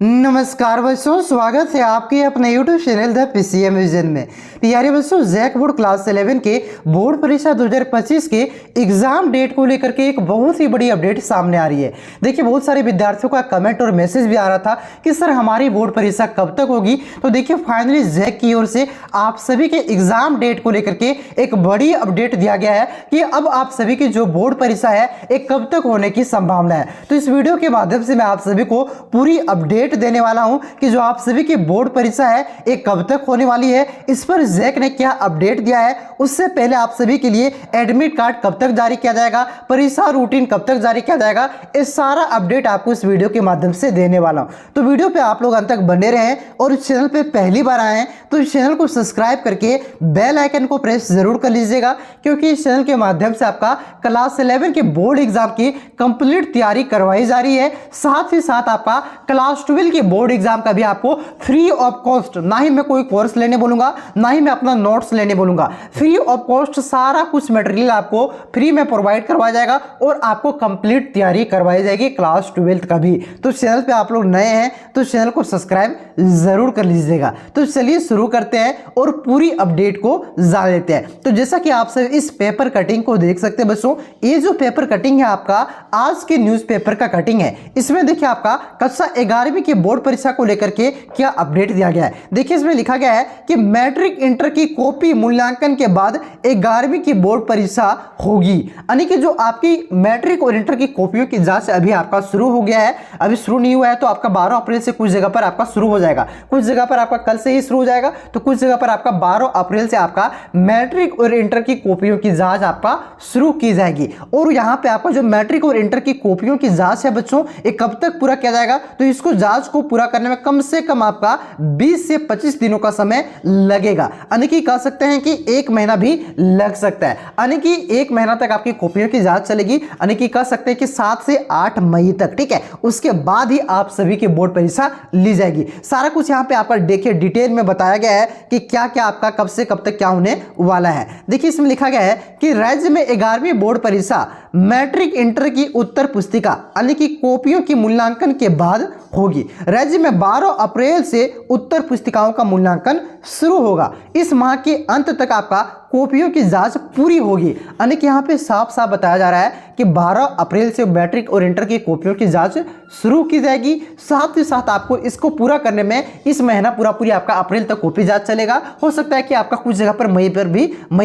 नमस्कार बच्चों, स्वागत है आपके अपने YouTube channel the PCM vision में। यारी बच्चों, जैक बोर्ड क्लास 11 के बोर्ड परीक्षा 2025 के एग्जाम डेट को लेकर के एक बहुत ही बड़ी अपडेट सामने आ रही है। देखिए, बहुत सारे विद्यार्थियों का कमेंट और मैसेज भी आ रहा था कि सर हमारी बोर्ड परीक्षा कब तक होगी। तो देखिए, फाइनली जैक की ओर से आप सभी के एग्जाम डेट को लेकर के एक बड़ी अपडेट दिया गया है कि अब आप सभी की जो बोर्ड परीक्षा है एक कब तक होने की संभावना है। तो इस वीडियो के माध्यम से मैं आप सभी को पूरी अपडेट देने वाला हूं कि जो आप सभी की बोर्ड परीक्षा है एक कब तक होने वाली है, इस पर जैक ने क्या अपडेट दिया है। उससे पहले आप सभी के लिए एडमिट कार्ड कब तक जारी किया जाएगा, परीक्षा रूटीन कब तक जारी किया जाएगा, ये सारा अपडेट आपको इस वीडियो के माध्यम से देने वाला हूं। तो वीडियो पे आप लोग अंत तक बने रहें और इस चैनल पे पहली बार आए हैं तो इस चैनल को सब्सक्राइब करके बेल आइकन को प्रेस जरूर कर लीजिएगा, क्योंकि इस चैनल के माध्यम से आपका क्लास 11 के बोर्ड एग्जाम की कंप्लीट तैयारी करवाई जा रही है। साथ ही साथ आपका क्लास 12 के बोर्ड एग्जाम का भी आपको फ्री ऑफ कॉस्ट, ना ही मैं कोई कोर्स लेने बोलूंगा, ना ही मैं अपना नोट्स लेने बोलूंगा, फ्री ऑफ कॉस्ट सारा कुछ मटेरियल आपको फ्री में प्रोवाइड करवाया जाएगा और आपको कंप्लीट तैयारी करवाई जाएगी क्लास 12 का भी। तो चैनल पे आप लोग नए हैं तो चैनल को सब्सक्राइब जरूर कर लीजिएगा। तो चलिए शुरू करते हैं और पूरी अपडेट को जान लेते हैं। तो जैसा कि आप सब इस पेपर कटिंग को देख सकते हैं बच्चों, ये जो पेपर कटिंग है आपका आज के न्यूज़पेपर का कटिंग है। इसमें देखिए आपका कक्षा 11वीं की बोर्ड परीक्षा को लेकर के क्या अपडेट दिया गया है। देखिए, इसमें लिखा गया है कि मैट्रिक इंटर की कॉपी मूल्यांकन के बाद 11वीं की बोर्ड परीक्षा होगी। यानी कि जो आपकी मैट्रिक और इंटर की कॉपियों की जांच अभी आपका शुरू हो गया है, अभी शुरू नहीं हुआ है तो आपका 12 अप्रैल से कुछ जगह पर आपका शुरू हो जाएगा, कुछ जगह पर आपका कल से ही शुरू हो जाएगा, तो कुछ जगह पर आपका 12 अप्रैल से आपका मैट्रिक और इंटर की कॉपियों की जांच आपका शुरू की जाएगी। और यहाँ पे आपका जो मैट्रिक और इंटर की कॉपियों की जांच है बच्चों, ये कब तक पूरा किया जाएगा, तो इसको जांच को पूरा करने में कम से कम आपका 20 से 25 दिनों का समय लगेगा। यानी कि कह सकते हैं कि 1 महीना भी लग सकता है। यानी कि 1 महीना तक आपकी कॉपियों की जांच चलेगी। यानी कि कह सकते हैं कि 7 से 8 मई तक, ठीक है, उसके बाद ही आप सभी की बोर्ड परीक्षा ली जाएगी। सारा कुछ यहाँ पे आपका देखिए डिटेल में बताया गया है कि क्या क्या आपका कब से कब तक क्या होने वाला है। देखिए, इसमें लिखा गया है कि राज्य में 11वीं बोर्ड परीक्षा मैट्रिक इंटर की उत्तर पुस्तिका यानी कि कॉपियों की मूल्यांकन के बाद होगी। राज्य में 12 अप्रैल से उत्तर पुस्तिकाओं का मूल्यांकन शुरू होगा। इस माह के अंत तक आपका कॉपियों की जांच पूरी होगी। यानी कि यहाँ पे साफ साफ बताया जा रहा है कि 12 अप्रैल से मैट्रिक और इंटर की कॉपियों की जांच शुरू की जाएगी। साथ ही साथ आपको इसको पूरा करने में इस महीना पूरी आपका अप्रैल तक कॉपी जांच चलेगा। हो सकता है कि आपका कुछ जगह पर मई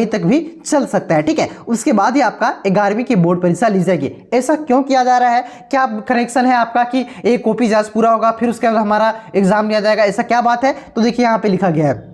तक भी चल सकता है, ठीक है। उसके बाद ही आपका 11वीं की बोर्ड परीक्षा ली जाएगी। ऐसा क्यों किया जा रहा है, क्या कनेक्शन है आपका कि एक कॉपी जांच पूरा होगा फिर उसके बाद हमारा एग्जाम लिया जाएगा, ऐसा क्या बात है। तो देखिए, यहाँ पे लिखा गया है,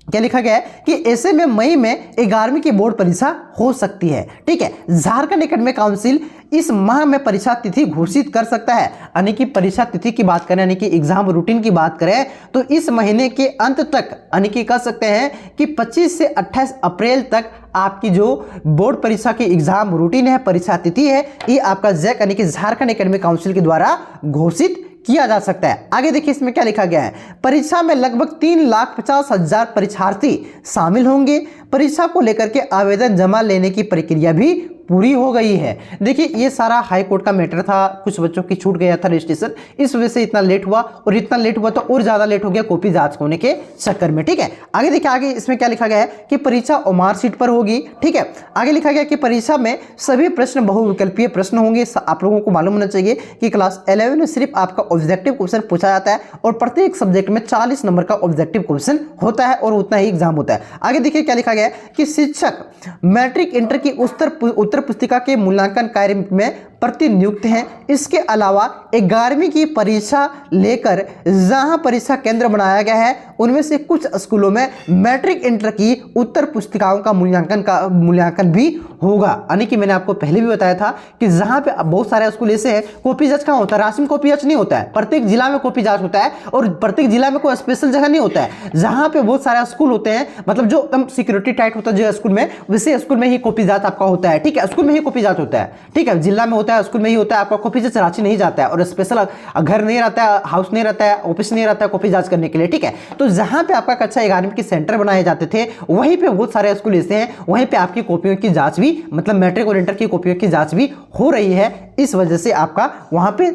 क्या लिखा गया है कि ऐसे में मई में 11वीं की बोर्ड परीक्षा हो सकती है, ठीक है। झारखंड एकेडमिक काउंसिल इस माह में परीक्षा तिथि घोषित कर सकता है। यानी कि परीक्षा तिथि की बात करें, यानी कि एग्जाम रूटीन की बात करें, तो इस महीने के अंत तक, यानी कि कह सकते हैं कि 25 से 28 अप्रैल तक आपकी जो बोर्ड परीक्षा की एग्जाम रूटीन है, परीक्षा तिथि है, ये आपका जैक यानी कि झारखंड एकेडमिक काउंसिल के द्वारा घोषित किया जा सकता है। आगे देखिए, इसमें क्या लिखा गया है। परीक्षा में लगभग 3,50,000 परीक्षार्थी शामिल होंगे। परीक्षा को लेकर के आवेदन जमा लेने की प्रक्रिया भी पूरी हो गई है। देखिए, ये सारा हाई कोर्ट का मैटर था, कुछ बच्चों की छूट गया था रजिस्ट्रेशन, इस वजह से इतना लेट हुआ, और इतना लेट हुआ तो और ज्यादा लेट हो गया कॉपी जांच होने के चक्कर में, ठीक है। आगे देखिए, आगे इसमें क्या लिखा गया है कि परीक्षा ओमार सीट पर होगी, ठीक है। आगे लिखा गया कि परीक्षा में सभी प्रश्न बहुविकल्पीय प्रश्न होंगे। आप लोगों को मालूम होना चाहिए कि क्लास 11 में सिर्फ आपका ऑब्जेक्टिव क्वेश्चन पूछा जाता है और प्रत्येक सब्जेक्ट में 40 नंबर का ऑब्जेक्टिव क्वेश्चन होता है और उतना ही एग्जाम होता है। आगे देखिए, क्या लिखा गया है कि शिक्षक मैट्रिक इंटर की उत्तर पुस्तिका के मूल्यांकन कार्य में प्रतिनियुक्त हैं। इसके अलावा 11वीं की परीक्षा लेकर जहां परीक्षा केंद्र बनाया गया है, उनमें से कुछ स्कूलों में मैट्रिक इंटर की उत्तर पुस्तिकाओं का मूल्यांकन भी होगा। यानी कि मैंने आपको पहले भी बताया था कि जहां पे बहुत सारे स्कूल ऐसे हैं, कॉपी जांच कहाँ होता है, राशन कॉपी जांच नहीं होता है, प्रत्येक जिला में कॉपी जांच होता है और प्रत्येक जिला में कोई स्पेशल जगह नहीं होता है। जहां पे बहुत सारे स्कूल होते हैं, मतलब जो एकदम सिक्योरिटी टाइट होता है जो स्कूल में, वैसे स्कूल में ही कॉपी जांच आपका होता है, ठीक है। स्कूल में ही कॉपी जांच होता है, ठीक है। जिला में होता है होता है, स्कूल में ही होता है, आपका कॉपी जांच रांची नहीं जाता है, और स्पेशल घर नहीं रहता है, हाउस नहीं रहता है, ऑफिस नहीं रहता है कॉपी जांच करने के लिए, ठीक है। तो जहां पे आपका कक्षा 11वीं के सेंटर बनाए जाते थे, वहीं पे बहुत सारे स्कूल ऐसे हैं, वहीं पे आपकी कॉपियों की जांच भी, मतलब मैट्रिक और इंटर की कॉपियों की जांच भी हो रही है। इस वजह से आपका वहां पे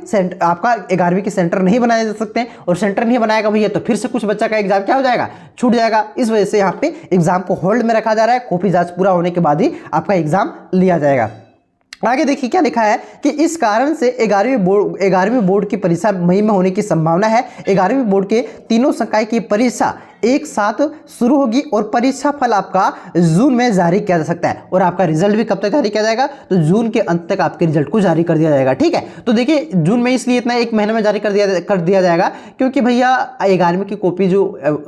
आपका 11वीं के सेंटर नहीं बनाए जा सकते हैं, और सेंटर नहीं बनाएगा भैया तो फिर से कुछ बच्चा का एग्जाम क्या हो जाएगा, छूट जाएगा। इस वजह से यहाँ पे एग्जाम को होल्ड में रखा जा रहा है, कॉपी जांच पूरा होने के बाद ही आपका एग्जाम लिया जाएगा। आगे देखिए क्या लिखा है कि इस कारण से 11वीं बोर्ड की परीक्षा मई में होने की संभावना है। 11वीं बोर्ड के तीनों संकाय की परीक्षा एक साथ शुरू होगी और परीक्षा फल आपका जून में जारी किया जा सकता है, और आपका रिजल्ट भी कब तक जारी किया जाएगा, तो जून के अंत तक आपके रिजल्ट को जारी कर दिया जाएगा, ठीक है। तो देखिए जून में इसलिए इतना एक महीने में जारी कर दिया जाएगा क्योंकि भैया 11वीं की कॉपी जो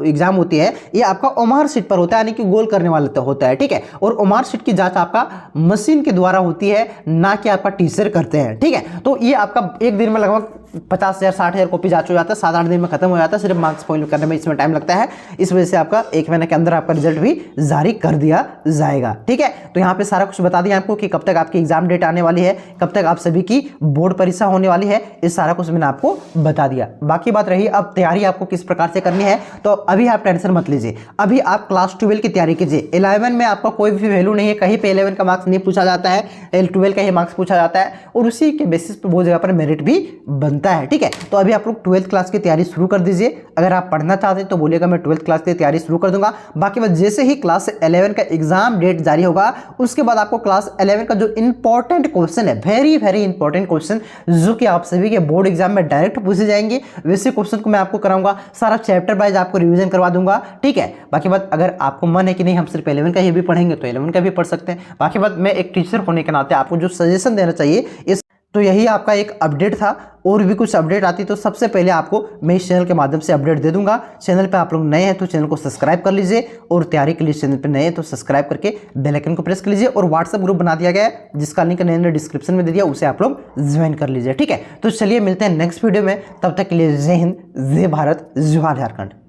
एग्जाम होती है ये आपका ओमार शीट पर होता है, यानी कि गोल करने वाला होता है, ठीक है। और ओमार शीट की जांच आपका मशीन के द्वारा होती है, ना कि आपका टीचर करते हैं, ठीक है। तो ये आपका एक दिन में लगभग 50,000 60,000 कॉपी जांच हो जाता है, 7-8 दिन में खत्म हो जाता है, सिर्फ मार्क्स पॉइंट करने में इसमें टाइम लगता है। इस वजह से आपका एक महीने के अंदर आपका रिजल्ट भी जारी कर दिया जाएगा, ठीक है। तो यहाँ पे सारा कुछ बता दिया आपको कि कब तक आपकी एग्जाम डेट आने वाली है, कब तक आप सभी की बोर्ड परीक्षा होने वाली है, इस सारा कुछ मैंने आपको बता दिया। बाकी बात रही अब तैयारी आपको किस प्रकार से करनी है, तो अभी आप टेंशन मत लीजिए, अभी आप क्लास 12 की तैयारी कीजिए। 11 में आपका कोई भी वैल्यू नहीं है, कहीं पे 11 का मार्क्स नहीं पूछा जाता है, 12 का ही मार्क्स पूछा जाता है, और उसी के बेसिस पर बहुत जगह पर मेरिट भी बनता है, ठीक है। तो अभी आप लोग 12th क्लास की तैयारी शुरू कर दीजिए। अगर आप पढ़ना चाहते हैं तो बोलिएगा, मैं 12th क्लास की तैयारी शुरू कर दूंगा। बाकी बात जैसे ही क्लास 11 का एग्जाम डेट जारी होगा, उसके बाद आपको क्लास 11 का जो इंपॉर्टेंट क्वेश्चन है, वेरी वेरी इंपॉर्टेंट क्वेश्चन, जो कि आप सभी के बोर्ड एग्जाम में डायरेक्ट पूछे जाएंगे, वैसे क्वेश्चन को मैं आपको कराऊंगा, सारा चैप्टर वाइज आपको रिवीजन करवा दूंगा, ठीक है। बाकी बात अगर आपको मन है कि नहीं हम सिर्फ 11 का ही भी पढ़ेंगे तो 11 का भी पढ़ सकते हैं। बाकी बात मैं एक टीचर होने के नाते आपको जो सजेशन देना चाहिए इस, तो यही आपका एक अपडेट था। और भी कुछ अपडेट आती तो सबसे पहले आपको मैं इस चैनल के माध्यम से अपडेट दे दूंगा। चैनल पे आप लोग नए हैं तो चैनल को सब्सक्राइब कर लीजिए, और तैयारी के लिए चैनल पे नए हैं तो सब्सक्राइब करके बेल आइकन को प्रेस कर लीजिए, और व्हाट्सएप ग्रुप बना दिया गया है जिसका लिंक मैंने डिस्क्रिप्शन में दे दिया, उसे आप लोग ज्वाइन कर लीजिए, ठीक है। तो चलिए मिलते हैं नेक्स्ट वीडियो में, तब तक के लिए जय हिंद, जय भारत, जय झारखंड।